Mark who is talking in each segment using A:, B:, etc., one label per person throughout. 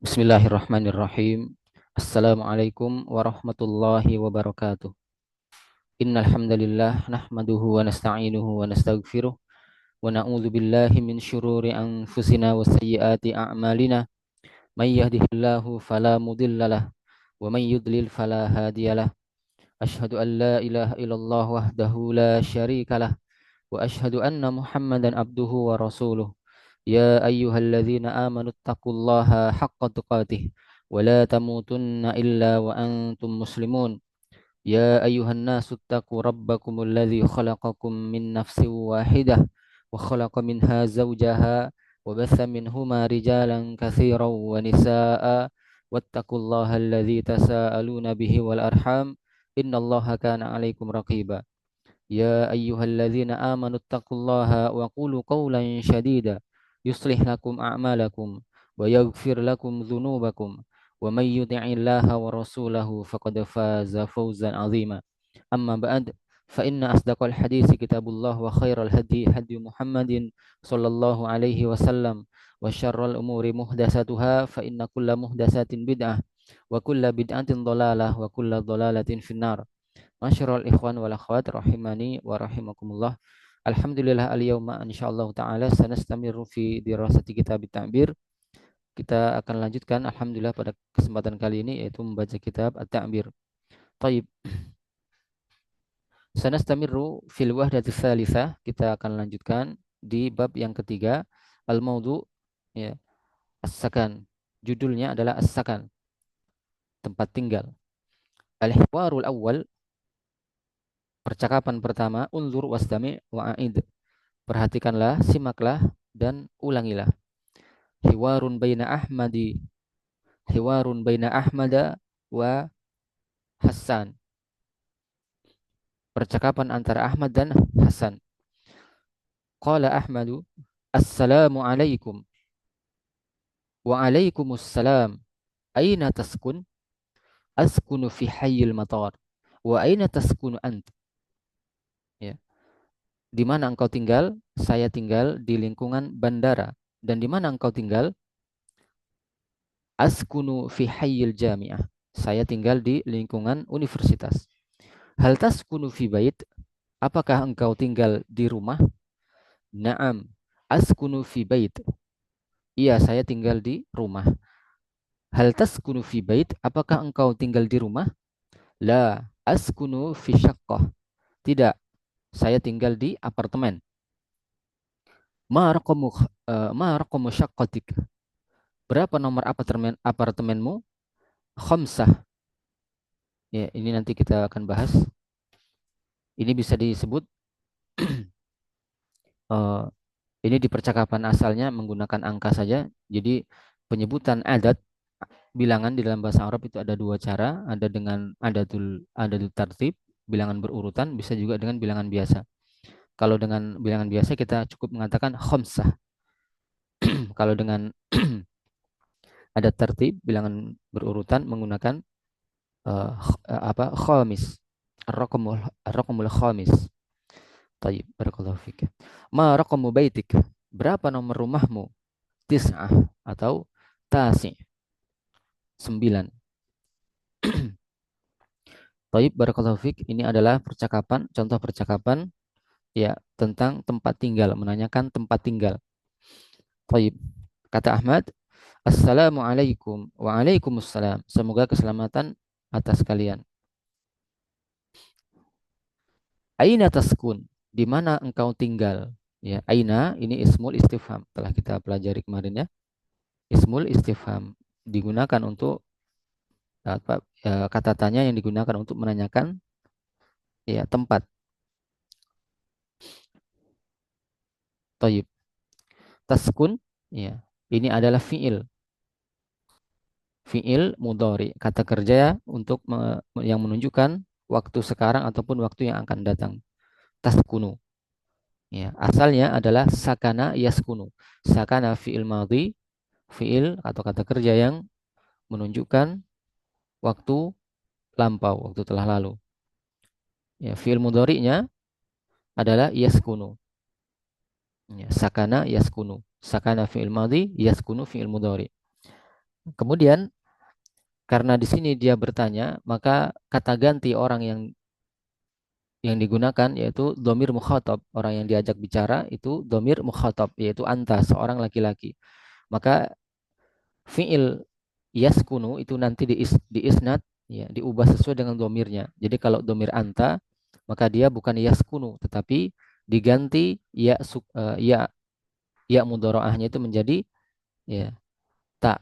A: Bismillahirrahmanirrahim. Assalamualaikum warahmatullahi wabarakatuh. Innal hamdalillah nahmaduhu wa nasta'inuhu wa nastaghfiruh wa na'udzu billahi min syururi anfusina wa sayyiati a'malina. May yahdihillahu fala mudhillalah wa may yudlil fala hadiyalah. Asyhadu an la ilaha illallah wahdahu la syarikalah wa asyhadu anna Muhammadan abduhu wa rasuluh. يا أيها الذين آمنوا اتقوا الله حق تقاته ولا تموتن إلا وأنتم مسلمون يا أيها الناس اتقوا ربكم الذي خلقكم من نفس واحدة وخلق منها زوجها وبث منهما رجالا كثيرا ونساء واتقوا الله الذي تساءلون به والأرحام إن الله كان عليكم رقيبا يا أيها الذين آمنوا اتقوا الله وقولوا قولا شديدا يصلح لكم أعمالكم ويغفر لكم ذنوبكم ومن يطع الله ورسوله فقد فاز فوزا عظيما أما بعد فإن أصدق الحديث كتاب الله وخير الهدي هدي محمد صلى الله عليه وسلم وشر الأمور محدثاتها فإن كل محدثات بدعة وكل بدعة ضلالة وكل ضلالة في النار. Masyarul ikhwan wal akhwat rahimani wa rahimakumullah. Alhamdulillah al-yauma insyaallah taala sanastamiru fi dirasati kitab at-ta'bir. Kita akan lanjutkan alhamdulillah pada kesempatan kali ini yaitu membaca kitab at-ta'bir. Taib. Sanastamiru fil wahdati tsalitsah. Kita akan lanjutkan di bab yang ketiga, al-maudhu, ya, as-sakan. Judulnya adalah as-sakan, tempat tinggal. Al-hiwarul awwal, percakapan pertama, unzur wasdami wa'id. Perhatikanlah, simaklah, dan ulangilah. Hiwarun baina Ahmadi, hiwarun baina Ahmada wa Hasan. Percakapan antara Ahmad dan Hasan. Qala Ahmadu, Assalamu alaikum. Wa alaikumussalam. Aina taskun? Askunu fi hayyil matar. Wa aina taskunu ant? Ya. Di mana engkau tinggal? Saya tinggal di lingkungan bandara. Dan di mana engkau tinggal? Askunu fi hayyil jami'ah. Saya tinggal di lingkungan universitas. Hal taskunu fi bait? Apakah engkau tinggal di rumah? Naam, askunu fi bait. Iya, saya tinggal di rumah. Hal taskunu fi bait? Apakah engkau tinggal di rumah? La, askunu fi syaqqah. Tidak, saya tinggal di apartemen. Ma raqamu syaqqatik? Berapa nomor apartemenmu? Khamsah. Ya, ini nanti kita akan bahas. Ini bisa disebut ini di percakapan asalnya menggunakan angka saja. Jadi penyebutan adat, bilangan di dalam bahasa Arab itu ada dua cara. Ada dengan adatul tartib, bilangan berurutan, bisa juga dengan bilangan biasa. Kalau dengan bilangan biasa kita cukup mengatakan khamsah. Kalau dengan adat tertib, bilangan berurutan menggunakan khamis. Ar-raqamul khamis. Tayyib, barakallahu fik. Ma raqamu baitik? Berapa nomor rumahmu? Tis'ah atau tasi', 9. Tayyib, barakallahu fik. Ini adalah percakapan, contoh percakapan ya tentang tempat tinggal, menanyakan tempat tinggal. Tayyib. Kata Ahmad, Assalamualaikum. Waalaikumsalam. Semoga keselamatan atas kalian. Aina taskun? Di mana engkau tinggal? Ya, aina ini ismul istifham. Telah kita pelajari kemarin ya. Ismul istifham digunakan untuk kata tanya yang digunakan untuk menanyakan ya tempat. Tayyib. Taskun ya, ini adalah fiil. Fiil mudhari, kata kerja untuk yang menunjukkan waktu sekarang ataupun waktu yang akan datang. Taskunu. Ya, asalnya adalah sakana yaskunu. Sakana fiil madhi, fiil atau kata kerja yang menunjukkan waktu lampau, waktu telah lalu. Ya, fiil mudhari'nya adalah yaskunu. Ya, sakana yaskunu. Sakana fiil madhi, yaskunu fiil mudhari. Kemudian karena di sini dia bertanya, maka kata ganti orang yang digunakan yaitu domir mukhatab. Orang yang diajak bicara itu domir mukhatab, yaitu anta, seorang laki-laki. Maka fiil yaskunu itu nanti diisnad, ya, diubah sesuai dengan domirnya. Jadi kalau domir anta, maka dia bukan yaskunu, tetapi diganti ya mudharaahnya itu menjadi ya ta.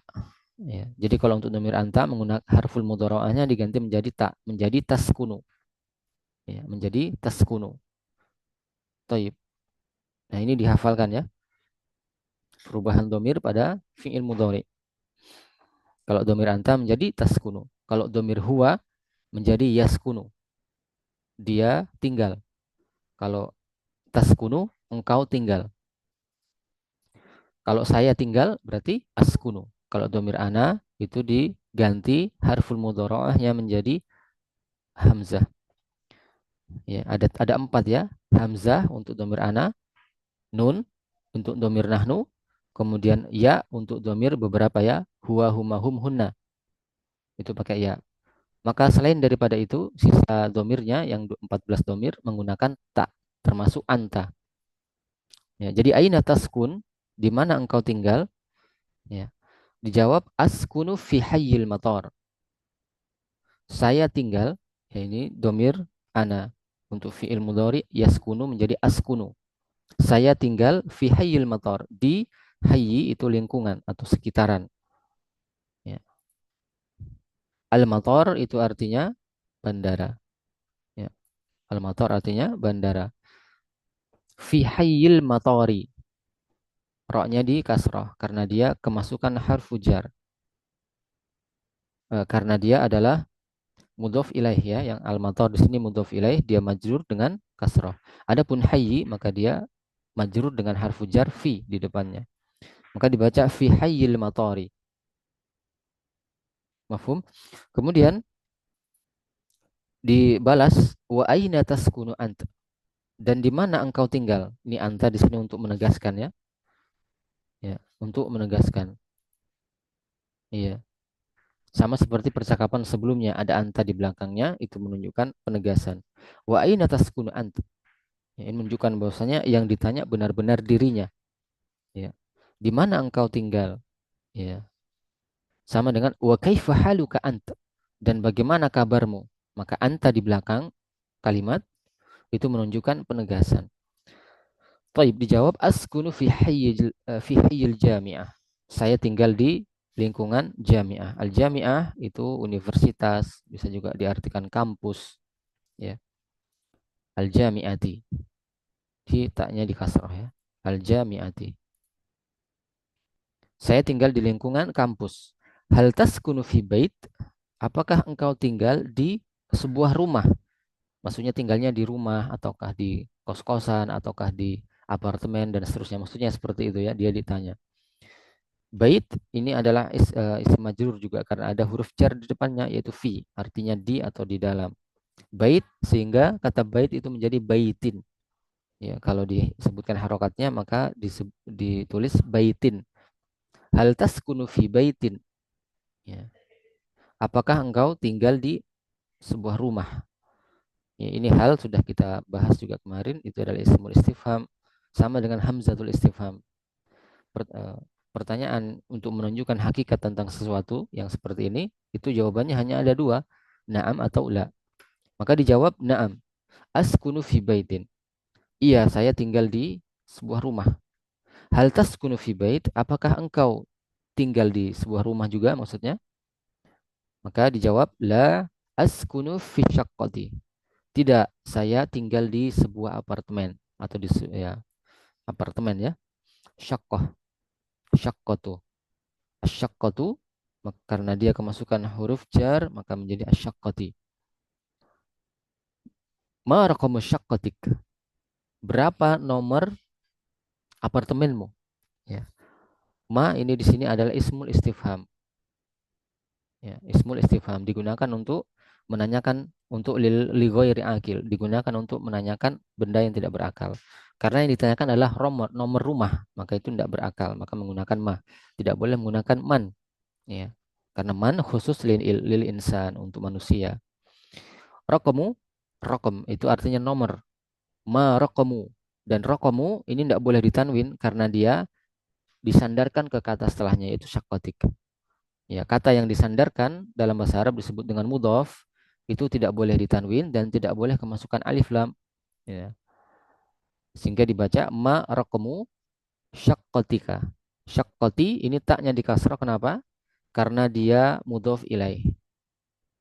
A: Ya. Jadi kalau untuk domir anta menggunakan harful mudharaahnya diganti menjadi ta, menjadi taskunu. Ya, menjadi taskunu. Taib. Nah, ini dihafalkan ya, perubahan domir pada fi'il mudhari. Kalau domir anta menjadi taskunu. Kalau domir huwa menjadi yaskunu. Dia tinggal. Kalau taskunu, engkau tinggal. Kalau saya tinggal, berarti askunu. Kalau domir ana, itu diganti harful mudhari'ahnya menjadi hamzah. Ya, ada empat ya. Hamzah untuk domir ana, nun untuk domir nahnu, kemudian ya untuk domir beberapa ya, huwa, huma, hum, hunna. Itu pakai ya. Maka selain daripada itu, sisa domirnya yang 14 domir menggunakan tak, termasuk anta. Ya, jadi aina taskun, di mana engkau tinggal? Ya, dijawab askunu fi hayyil matar. Saya tinggal, ya ini domir ana. Untuk fi'il mudhari yaskunu menjadi askunu. Saya tinggal fi hayyil matar, di hayyi itu lingkungan atau sekitaran. Ya. Al-matar itu artinya bandara. Ya. Al-matar artinya bandara. Fi hayyil matari. Roknya di kasrah karena dia kemasukan harfu jar. Karena dia adalah mudhof ilaih ya, yang al-matar di sini mudhof ilaih, dia majrur dengan kasrah. Adapun hayyi maka dia majrur dengan harfu jar fi di depannya. Maka dibaca fi hayyil matari. Mafhum? Kemudian dibalas wa aina taskunu ant, dan di mana engkau tinggal. Ini anta di sini untuk menegaskan ya. Ya, untuk menegaskan. Iya. Sama seperti percakapan sebelumnya, ada anta di belakangnya, itu menunjukkan penegasan. Wa aina taskunu ant. Ya, ini menunjukkan bahwasanya yang ditanya benar-benar dirinya. Ya. Di mana engkau tinggal? Ya. Sama dengan wa kaifa haluka ant, dan bagaimana kabarmu? Maka anta di belakang kalimat itu menunjukkan penegasan. Taib, dijawab askunu fi hayyil jami'ah. Saya tinggal di lingkungan jami'ah. Al-jami'ah itu universitas, bisa juga diartikan kampus, ya. Al-jami'ati. Di taknya di kasrah ya. Al-jami'ati. Saya tinggal di lingkungan kampus. Hal taskunu fi bait? Apakah engkau tinggal di sebuah rumah? Maksudnya tinggalnya di rumah ataukah di kos-kosan ataukah di apartemen dan seterusnya. Maksudnya seperti itu ya, dia ditanya. Bait ini adalah isim majrur juga karena ada huruf jar di depannya yaitu fi, artinya di atau di dalam. Bait, sehingga kata bait itu menjadi baitin. Ya, kalau disebutkan harokatnya maka ditulis baitin. Hal taskunu fi baitin. Ya. Apakah engkau tinggal di sebuah rumah? Ya, ini hal sudah kita bahas juga kemarin, itu adalah ismul istifham, sama dengan hamzatul istifham. Pertanyaan untuk menunjukkan hakikat tentang sesuatu yang seperti ini, itu jawabannya hanya ada dua, na'am atau la. Maka dijawab na'am. Askunu fi baitin. Iya, saya tinggal di sebuah rumah. Hal taskunu fi bait? Apakah engkau tinggal di sebuah rumah juga maksudnya? Maka dijawab la askunu fi syaqqati. Tidak, saya tinggal di sebuah apartemen atau di ya, apartemen ya. Syaqqah, syaqqatu. Asyaqqatu, karena dia kemasukan huruf jar maka menjadi asyaqqati. Ma raqamu syaqqatik? Berapa nomor apartemenmu? Ya. Ma ini di sini adalah ismul istifham. Ya, ismul istifham digunakan untuk menanyakan, untuk li ghairi akil, digunakan untuk menanyakan benda yang tidak berakal. Karena yang ditanyakan adalah nomor rumah, maka itu tidak berakal, maka menggunakan ma. Tidak boleh menggunakan man. Ya. Karena man khusus lil insan, untuk manusia. Rokomu, rokom itu artinya nomor. Ma rokomu. Dan rokomu ini tidak boleh ditanwin karena dia disandarkan ke kata setelahnya, yaitu syakotik. Ya, kata yang disandarkan dalam bahasa Arab disebut dengan mudhof, itu tidak boleh ditanwin dan tidak boleh kemasukan alif lam. Ya. Sehingga dibaca ma rokomu syakkotika. Syakkoti ini taknya dikasrah, kenapa? Karena dia mudhof ilaih.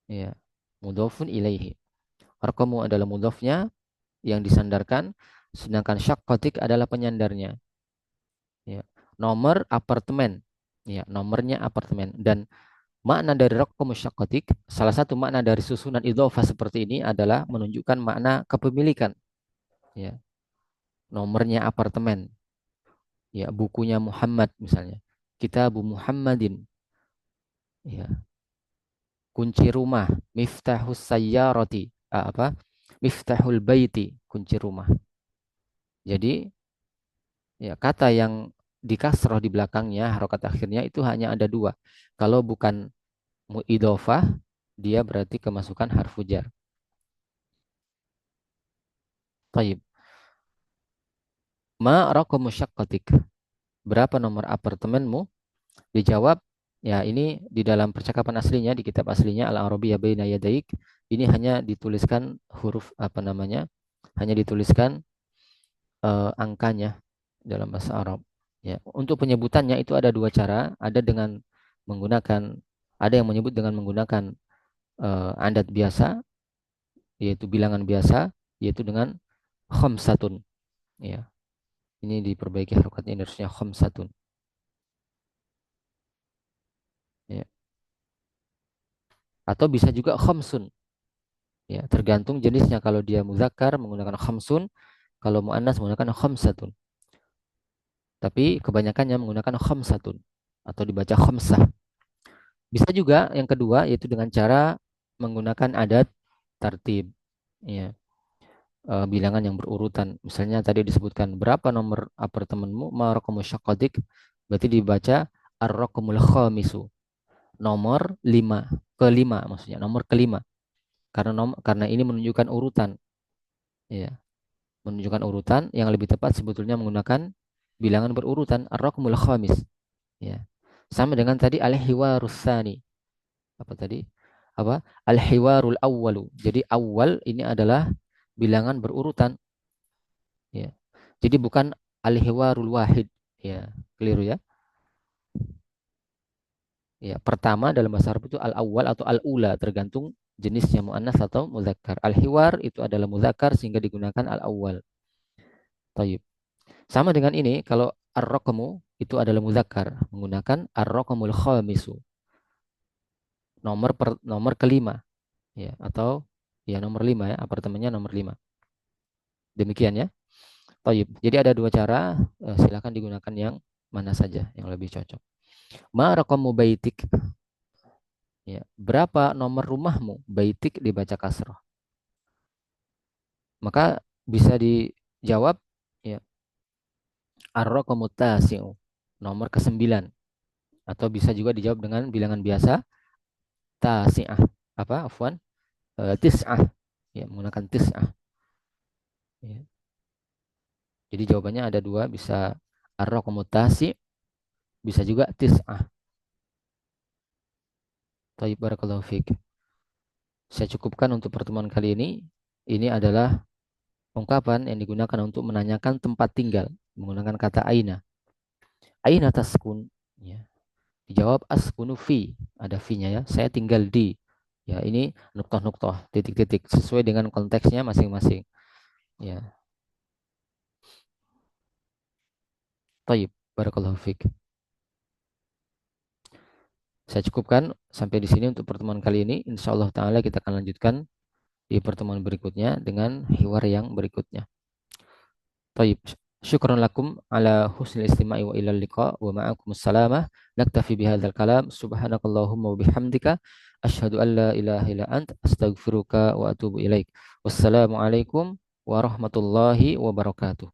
A: Ya, mudhofun ilaihi. Rokomu adalah mudhofnya yang disandarkan, sedangkan syakkotik adalah penyandarnya. Ya. Nomor apartemen. Ya, nomornya apartemen. Dan makna dari raqam musyaqatik, salah satu makna dari susunan idhofah seperti ini adalah menunjukkan makna kepemilikan. Ya, nomornya apartemen. Ya, bukunya Muhammad misalnya. Kitabu Muhammadin. Ya, kunci rumah. Miftahus sayyarati. Apa? Miftahul baiti. Kunci rumah. Jadi, ya, kata yang dikasroh di belakangnya, harokat akhirnya itu hanya ada dua. Kalau bukan idhofah, dia berarti kemasukan harfu jar. Taib. Ma raqamu syaqqatik? Berapa nomor apartemenmu? Dijawab, ya ini di dalam percakapan aslinya, di kitab aslinya Al-Arabiyyah Baina Yadaik, ini hanya dituliskan huruf apa namanya? Hanya dituliskan angkanya dalam bahasa Arab. Ya, untuk penyebutannya itu ada dua cara, ada dengan menggunakan, ada yang menyebut dengan menggunakan adat biasa, yaitu bilangan biasa, yaitu dengan khamsatun. Ya, ini diperbaiki harokatnya, harusnya khamsatun. Ya. Atau bisa juga khamsun. Ya, tergantung jenisnya. Kalau dia muzakkar menggunakan khamsun, kalau muannas menggunakan khamsatun. Tapi kebanyakannya menggunakan khamsatun atau dibaca khamsah. Bisa juga yang kedua, yaitu dengan cara menggunakan adat tartib. Ya, bilangan yang berurutan. Misalnya tadi disebutkan berapa nomor apartemenmu, ma raqamu syaqqatik, berarti dibaca ar-raqamul khamisu. Nomor 5, kelima maksudnya, nomor kelima. Karena ini menunjukkan urutan. Ya, menunjukkan urutan, yang lebih tepat sebetulnya menggunakan bilangan berurutan, ar-raqmul khamis. Ya. Sama dengan tadi al-hiwarus tsani. Apa tadi? Apa? Al-hiwarul awwalu. Jadi awal ini adalah bilangan berurutan. Ya. Jadi bukan al-hiwarul wahid. Ya, keliru ya. Ya, pertama dalam bahasa Arab itu al-awwal atau al-ula, tergantung jenisnya muannas atau muzakkar. Al-hiwar itu adalah muzakkar sehingga digunakan al-awwal. Tayyib. Sama dengan ini, kalau ar-raqmu itu adalah muzakkar, menggunakan ar-raqmul khamisu. Nomor kelima, ya, atau ya nomor lima ya, apartemennya nomor lima. Demikian ya. Tayyib. Jadi ada dua cara, silakan digunakan yang mana saja yang lebih cocok. Ma raqamu baitik? Ya, berapa nomor rumahmu? Baitik dibaca kasrah. Maka bisa dijawab ya, ar-raqamu tasi'u. Nomor ke-9. Atau bisa juga dijawab dengan bilangan biasa tasi'ah. Apa? Afwan. Tis'ah. Ya, menggunakan tis'ah. Ya. Jadi jawabannya ada dua, bisa ar-raqamu tasi', bisa juga tis'ah. Tayyib, barakallahu fiik. Saya cukupkan untuk pertemuan kali ini. Ini adalah ungkapan yang digunakan untuk menanyakan tempat tinggal menggunakan kata aina. Aina taskun? Ya. Dijawab askunu fi. Ada fi-nya ya. Saya tinggal di. Ya, ini nuktoh-nuktoh, titik-titik sesuai dengan konteksnya masing-masing. Ya. Tayyib, barakallahu fiik. Saya cukupkan sampai di sini untuk pertemuan kali ini. Insya Allah Ta'ala kita akan lanjutkan di pertemuan berikutnya dengan hiwar yang berikutnya. Taib. Syukran lakum ala husnil istima'i wa ilal liqa wa ma'akum salamah. Naktafi bihadzal kalam. Subhanakallahumma wa bihamdika. Asyhadu an la ilaha illa ant. Astaghfiruka wa atubu ilaik. Wassalamualaikum warahmatullahi wabarakatuh.